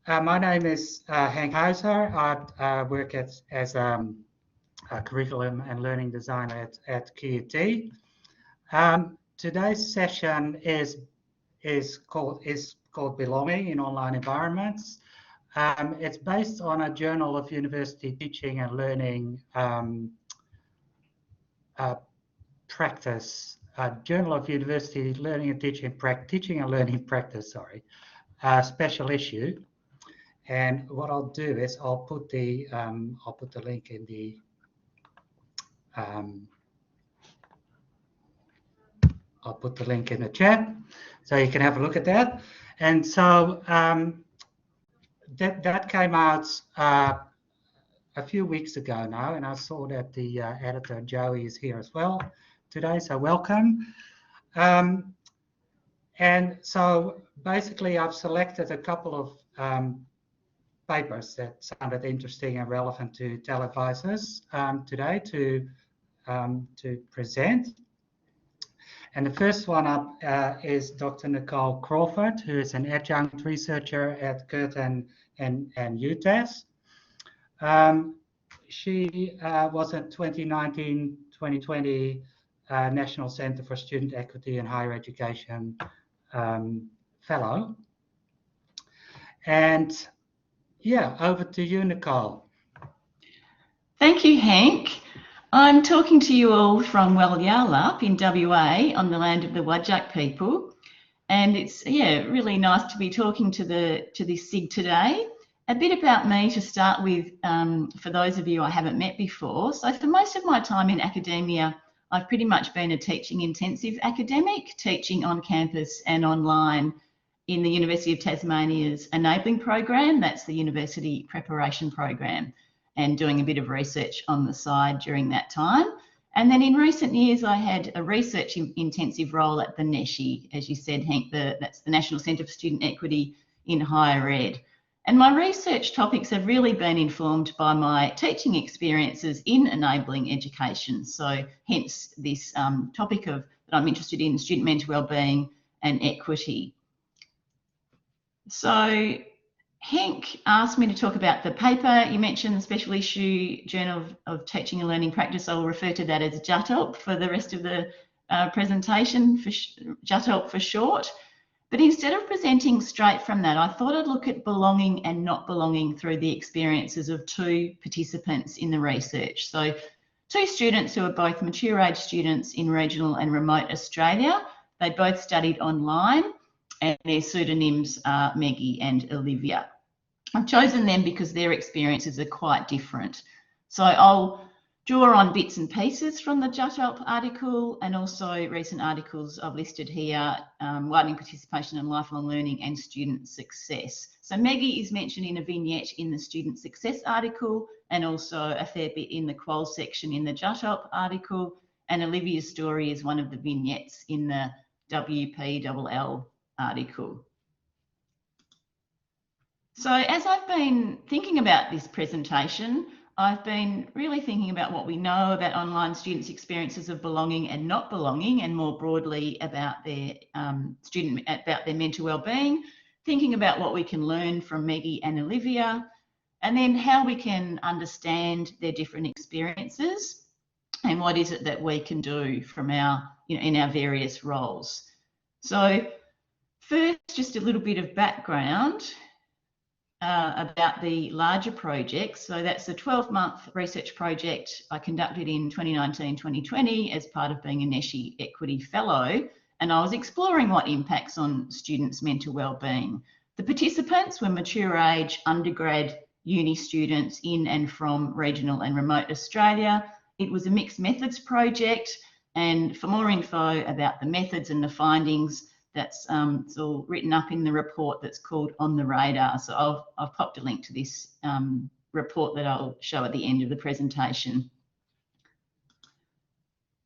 My name is Henk Huizer. I work as a curriculum and learning designer at QUT. Today's session is called Belonging in Online Environments. It's based on a Journal of University Teaching and Learning practice, Journal of University Learning and Teaching and Learning Practice, special issue. And what I'll do is I'll put the link in the chat, so you can have a look at that. And so that came out a few weeks ago now, and I saw that the editor Joey is here as well today, so welcome. And so basically I've selected a couple of papers that sounded interesting and relevant to TELedvisors today to present. And the first one up is Dr. Nicole Crawford, who is an adjunct researcher at Curtin and UTAS. She was a 2019-2020 National Center for Student Equity in Higher Education fellow. And yeah, over to you, Nicole. Thank you, Henk. I'm talking to you all from Walyalup in WA on the land of the Whadjuk people. And it's, really nice to be talking to this SIG today. A bit about me to start with, for those of you I haven't met before. So for most of my time in academia, I've pretty much been a teaching intensive academic, teaching on campus and online in the University of Tasmania's enabling program, that's the university preparation program, and doing a bit of research on the side during that time. And then in recent years, I had a research intensive role at the NESHE, as you said, Henk, that's the National Centre for Student Equity in Higher Ed. And my research topics have really been informed by my teaching experiences in enabling education. So hence this topic that I'm interested in, student mental wellbeing and equity. So Henk asked me to talk about the paper. You mentioned the special issue Journal of Teaching and Learning Practice. I will refer to that as JUTELP for the rest of the presentation, for JUTELP for short. But instead of presenting straight from that, I thought I'd look at belonging and not belonging through the experiences of two participants in the research. So two students who are both mature age students in regional and remote Australia. They both studied online, and their pseudonyms are Maggie and Olivia. I've chosen them because their experiences are quite different. So I'll draw on bits and pieces from the JUTELP article and also recent articles I've listed here, widening participation in lifelong learning and student success. So Maggie is mentioned in a vignette in the student success article and also a fair bit in the qual section in the JUTELP article, and Olivia's story is one of the vignettes in the WPLL article. So as I've been thinking about this presentation, I've been really thinking about what we know about online students' experiences of belonging and not belonging, and more broadly about their mental wellbeing, thinking about what we can learn from Maggie and Olivia, and then how we can understand their different experiences and what is it that we can do from in our various roles. So first, just a little bit of background about the larger project. So that's a 12-month research project I conducted in 2019-2020 as part of being a NESHE Equity Fellow, and I was exploring what impacts on students' mental wellbeing. The participants were mature age undergrad uni students in and from regional and remote Australia. It was a mixed methods project, and for more info about the methods and the findings, that's it's all written up in the report that's called On the Radar. So I've popped a link to this report that I'll show at the end of the presentation.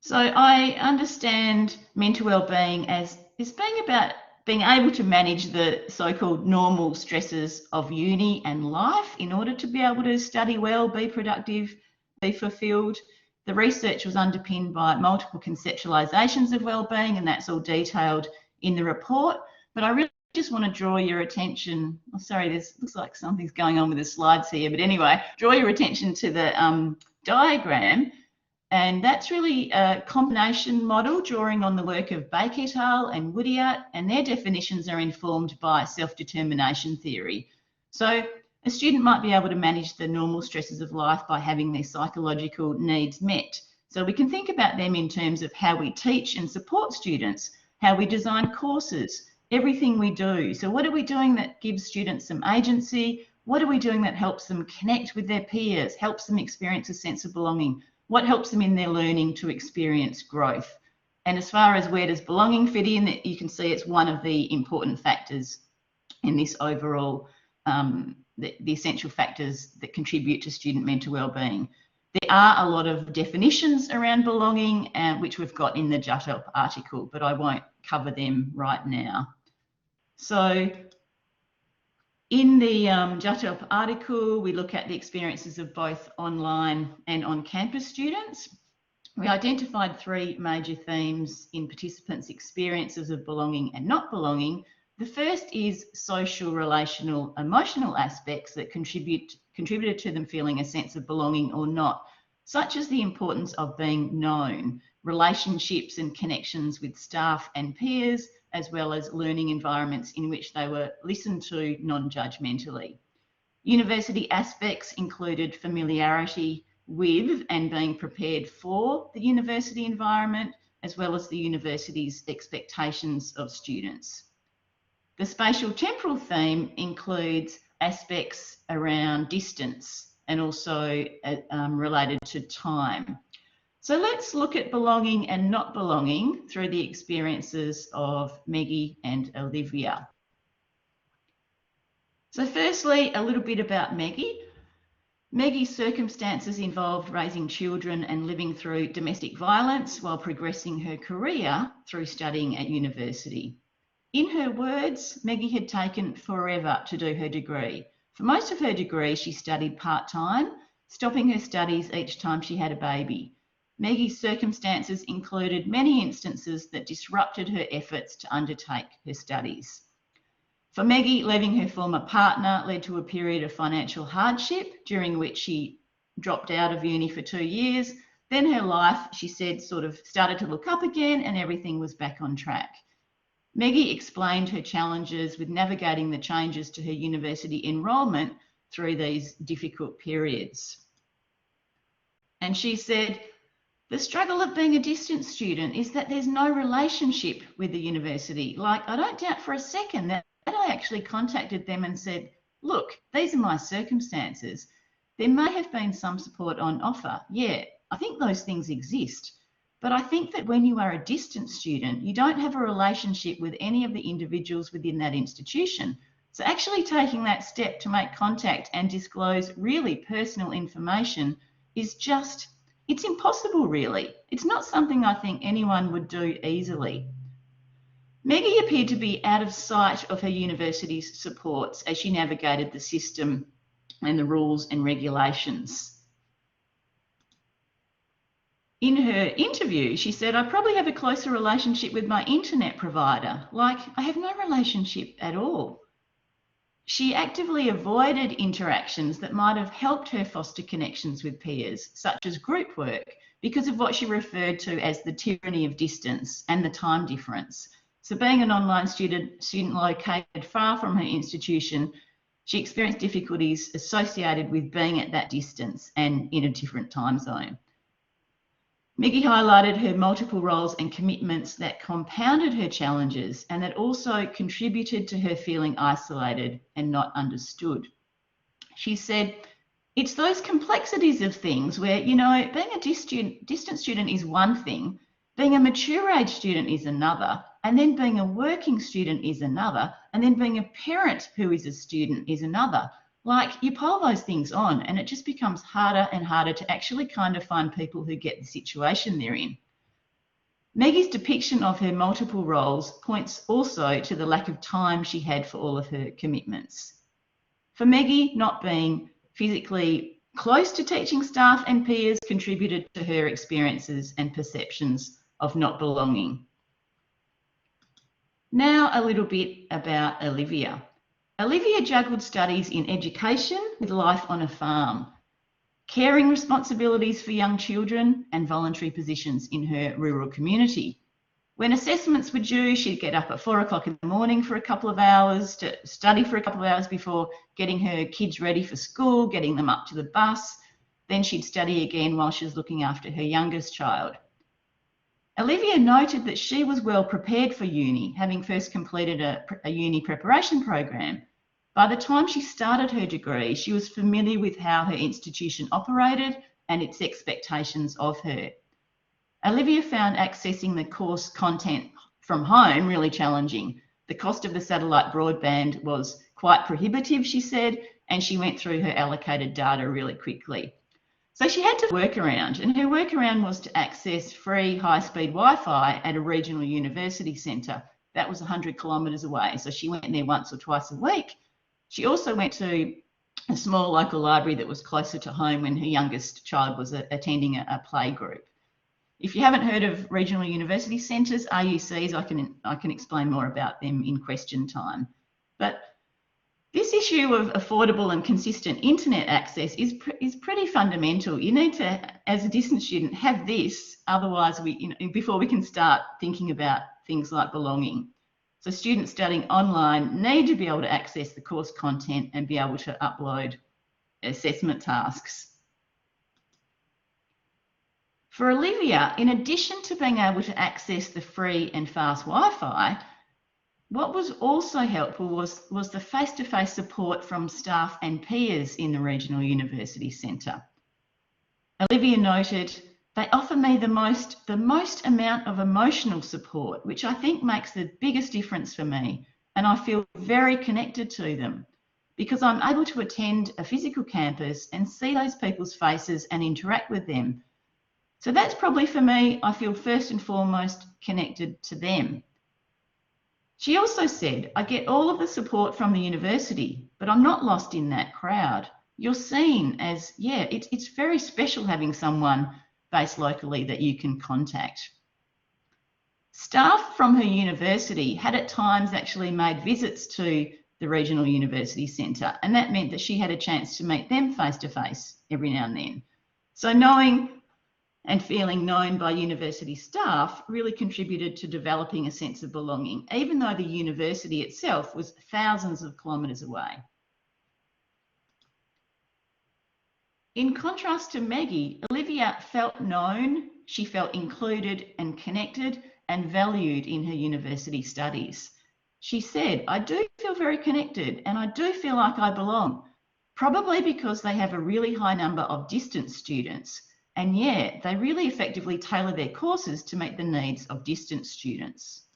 So I understand mental wellbeing as being about being able to manage the so-called normal stresses of uni and life in order to be able to study well, be productive, be fulfilled. The research was underpinned by multiple conceptualizations of wellbeing, and that's all detailed in the report. But I really just want to draw your attention. Oh, sorry, this looks like something's going on with the slides here, but anyway, draw your attention to the diagram. And that's really a combination model drawing on the work of Baker et al. And Woodyard, and their definitions are informed by self-determination theory. So a student might be able to manage the normal stresses of life by having their psychological needs met. So we can think about them in terms of how we teach and support students, how we design courses, everything we do. So what are we doing that gives students some agency? What are we doing that helps them connect with their peers, helps them experience a sense of belonging? What helps them in their learning to experience growth? And as far as where does belonging fit in, you can see it's one of the important factors in this overall, the essential factors that contribute to student mental wellbeing. There are a lot of definitions around belonging, which we've got in the Jutup article, but I won't cover them right now. So in the Jutup article, we look at the experiences of both online and on-campus students. We identified 3 major themes in participants' experiences of belonging and not belonging. The first is social, relational, emotional aspects that contributed to them feeling a sense of belonging or not, such as the importance of being known, relationships and connections with staff and peers, as well as learning environments in which they were listened to non-judgmentally. University aspects included familiarity with and being prepared for the university environment, as well as the university's expectations of students. The spatial temporal theme includes aspects around distance and also related to time. So let's look at belonging and not belonging through the experiences of Maggie and Olivia. So firstly, a little bit about Maggie. Maggie's circumstances involved raising children and living through domestic violence while progressing her career through studying at university. In her words, Maggie had taken forever to do her degree. For most of her degree, she studied part-time, stopping her studies each time she had a baby. Maggie's circumstances included many instances that disrupted her efforts to undertake her studies. For Maggie, leaving her former partner led to a period of financial hardship during which she dropped out of uni for 2 years. Then her life, she said, sort of started to look up again and everything was back on track. Maggie explained her challenges with navigating the changes to her university enrolment through these difficult periods. And she said, the struggle of being a distance student is that there's no relationship with the university. Like, I don't doubt for a second that I actually contacted them and said, look, these are my circumstances. There may have been some support on offer. Yeah, I think those things exist. But I think that when you are a distance student, you don't have a relationship with any of the individuals within that institution. So actually taking that step to make contact and disclose really personal information is just, it's impossible really. It's not something I think anyone would do easily. Maggie appeared to be out of sight of her university's supports as she navigated the system and the rules and regulations. In her interview, she said, I probably have a closer relationship with my internet provider. Like, I have no relationship at all. She actively avoided interactions that might have helped her foster connections with peers, such as group work, because of what she referred to as the tyranny of distance and the time difference. So being an online student located far from her institution, she experienced difficulties associated with being at that distance and in a different time zone. Maggie highlighted her multiple roles and commitments that compounded her challenges and that also contributed to her feeling isolated and not understood. She said, it's those complexities of things where, you know, being a distant student is one thing, being a mature age student is another, and then being a working student is another, and then being a parent who is a student is another. Like, you pile those things on and it just becomes harder and harder to actually kind of find people who get the situation they're in. Maggie's depiction of her multiple roles points also to the lack of time she had for all of her commitments. For Maggie, not being physically close to teaching staff and peers contributed to her experiences and perceptions of not belonging. Now a little bit about Olivia. Olivia juggled studies in education with life on a farm, caring responsibilities for young children and voluntary positions in her rural community. When assessments were due, she'd get up at 4 o'clock in the morning for a couple of hours to study for a couple of hours before getting her kids ready for school, getting them up to the bus. Then she'd study again while she was looking after her youngest child. Olivia noted that she was well prepared for uni, having first completed a uni preparation program. By the time she started her degree, she was familiar with how her institution operated and its expectations of her. Olivia found accessing the course content from home really challenging. The cost of the satellite broadband was quite prohibitive, she said, and she went through her allocated data really quickly. So she had to work around, and her workaround was to access free high-speed Wi-Fi at a regional university centre. That was 100 kilometres away, so she went there once or twice a week. She also went to a small local library that was closer to home when her youngest child was attending a play group. If you haven't heard of regional university centres, RUCs, I can explain more about them in question time. But this issue of affordable and consistent internet access is pretty fundamental. You need to, as a distance student, have this, otherwise before we can start thinking about things like belonging. So students studying online need to be able to access the course content and be able to upload assessment tasks. For Olivia, in addition to being able to access the free and fast Wi-Fi, what was also helpful was the face-to-face support from staff and peers in the regional university centre. Olivia noted, "They offer me the most amount of emotional support, which I think makes the biggest difference for me, and I feel very connected to them because I'm able to attend a physical campus and see those people's faces and interact with them. So that's probably for me, I feel first and foremost connected to them." She also said, "I get all of the support from the university, but I'm not lost in that crowd. You're seen as, yeah, it's very special having someone based locally that you can contact." Staff from her university had at times actually made visits to the regional university centre, and that meant that she had a chance to meet them face to face every now and then. So knowing and feeling known by university staff really contributed to developing a sense of belonging, even though the university itself was thousands of kilometres away. In contrast to Maggie, Olivia felt known, she felt included and connected and valued in her university studies. She said, "I do feel very connected and I do feel like I belong, probably because they have a really high number of distance students. And yeah, they really effectively tailor their courses to meet the needs of distance students."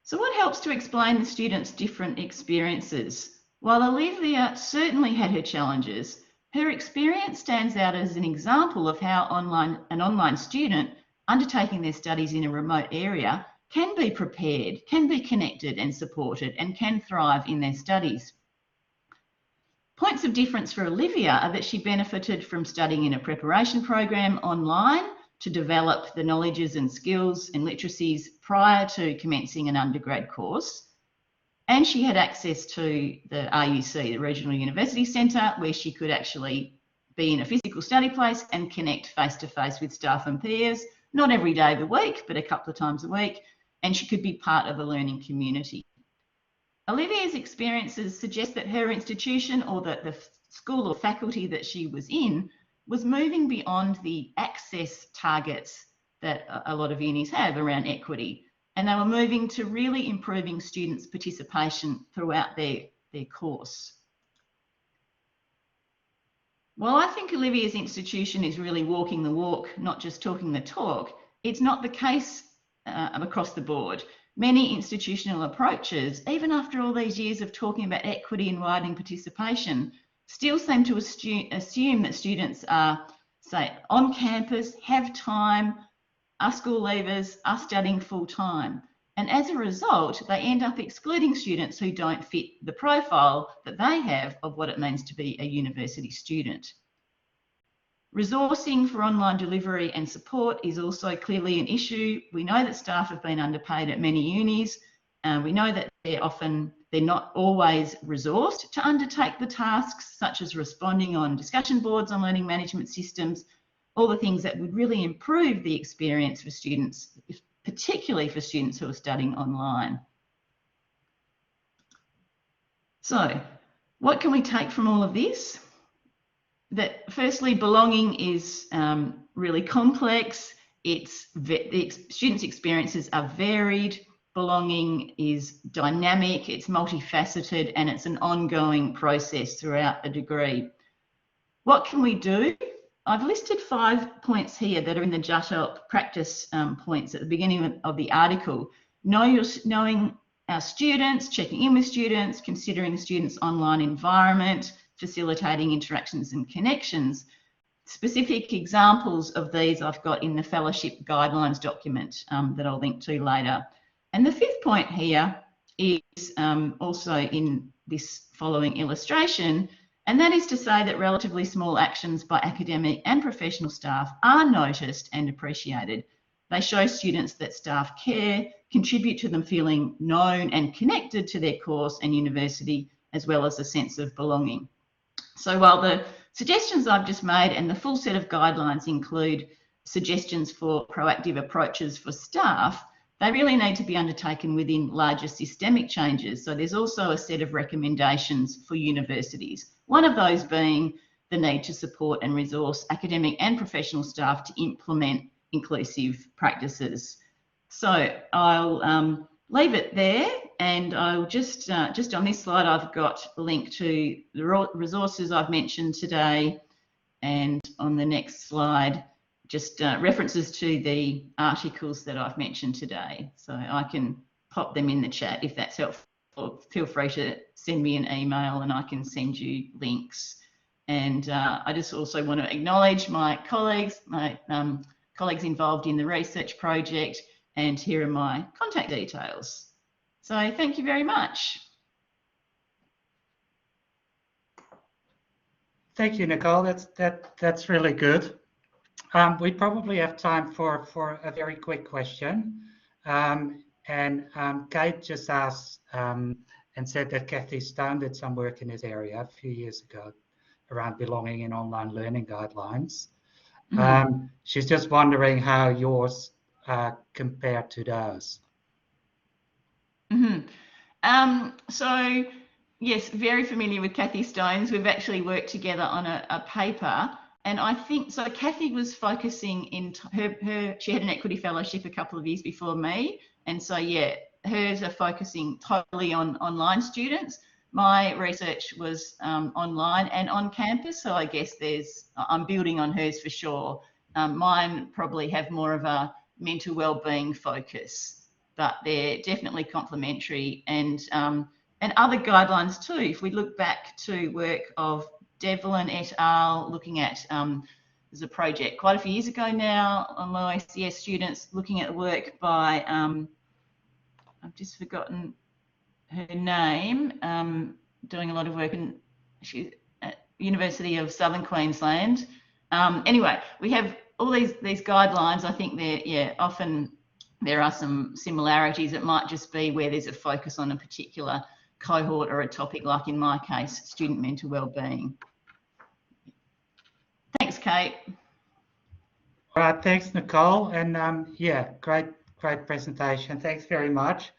So what helps to explain the students' different experiences? While Olivia certainly had her challenges, her experience stands out as an example of how an online student undertaking their studies in a remote area can be prepared, can be connected and supported, and can thrive in their studies. Points of difference for Olivia are that she benefited from studying in a preparation program online to develop the knowledges and skills and literacies prior to commencing an undergrad course. And she had access to the RUC, the Regional University Centre, where she could actually be in a physical study place and connect face-to-face with staff and peers, not every day of the week, but a couple of times a week, and she could be part of a learning community. Olivia's experiences suggest that her institution or the school or faculty that she was in was moving beyond the access targets that a lot of unis have around equity, and they were moving to really improving students' participation throughout their course. While I think Olivia's institution is really walking the walk, not just talking the talk, it's not the case across the board. Many institutional approaches, even after all these years of talking about equity and widening participation, still seem to assume that students are, say, on campus, have time, are school leavers, are studying full time. And as a result, they end up excluding students who don't fit the profile that they have of what it means to be a university student. Resourcing for online delivery and support is also clearly an issue. We know that staff have been underpaid at many unis. We know that they're not always resourced to undertake the tasks, such as responding on discussion boards on learning management systems, all the things that would really improve the experience for students, particularly for students who are studying online. So, what can we take from all of this? That firstly, belonging is really complex. The students' experiences are varied. Belonging is dynamic, it's multifaceted, and it's an ongoing process throughout a degree. What can we do? I've listed 5 points here that are in the JUTOP practice points at the beginning of the article. Knowing our students, checking in with students, considering the students' online environment, facilitating interactions and connections. Specific examples of these I've got in the fellowship guidelines document that I'll link to later. And the 5th point here is also in this following illustration, and that is to say that relatively small actions by academic and professional staff are noticed and appreciated. They show students that staff care, contribute to them feeling known and connected to their course and university, as well as a sense of belonging. So while the suggestions I've just made and the full set of guidelines include suggestions for proactive approaches for staff, they really need to be undertaken within larger systemic changes. So there's also a set of recommendations for universities. One of those being the need to support and resource academic and professional staff to implement inclusive practices. So I'll leave it there, and I'll just on this slide, I've got a link to the resources I've mentioned today, and on the next slide, just references to the articles that I've mentioned today. So I can pop them in the chat if that's helpful. Feel free to send me an email and I can send you links. And I just also want to acknowledge my colleagues involved in the research project, and here are my contact details. So thank you very much. Thank you, Nicole. That's really good. We probably have time for a very quick question. Kate just asked and said that Kathy Stone did some work in this area a few years ago around belonging in online learning guidelines. She's just wondering how yours compare to those. So yes, very familiar with Kathy Stone's. We've actually worked together on a paper, and I think so. Kathy was focusing in she had an equity fellowship a couple of years before me, and so yeah, hers are focusing totally on online students. My research was online and on campus, so I guess I'm building on hers for sure. Mine probably have more of a mental well-being focus, but they're definitely complementary, and other guidelines too. If we look back to work of Devlin et al. Looking at, there's a project quite a few years ago now on low ACS students looking at work by, I've just forgotten her name, doing a lot of work in University of Southern Queensland. Anyway, we have all these guidelines. I think often there are some similarities. It might just be where there's a focus on a particular cohort or a topic, like in my case, student mental wellbeing. Thanks, Kate. All right, thanks, Nicole. And yeah, great presentation. Thanks very much.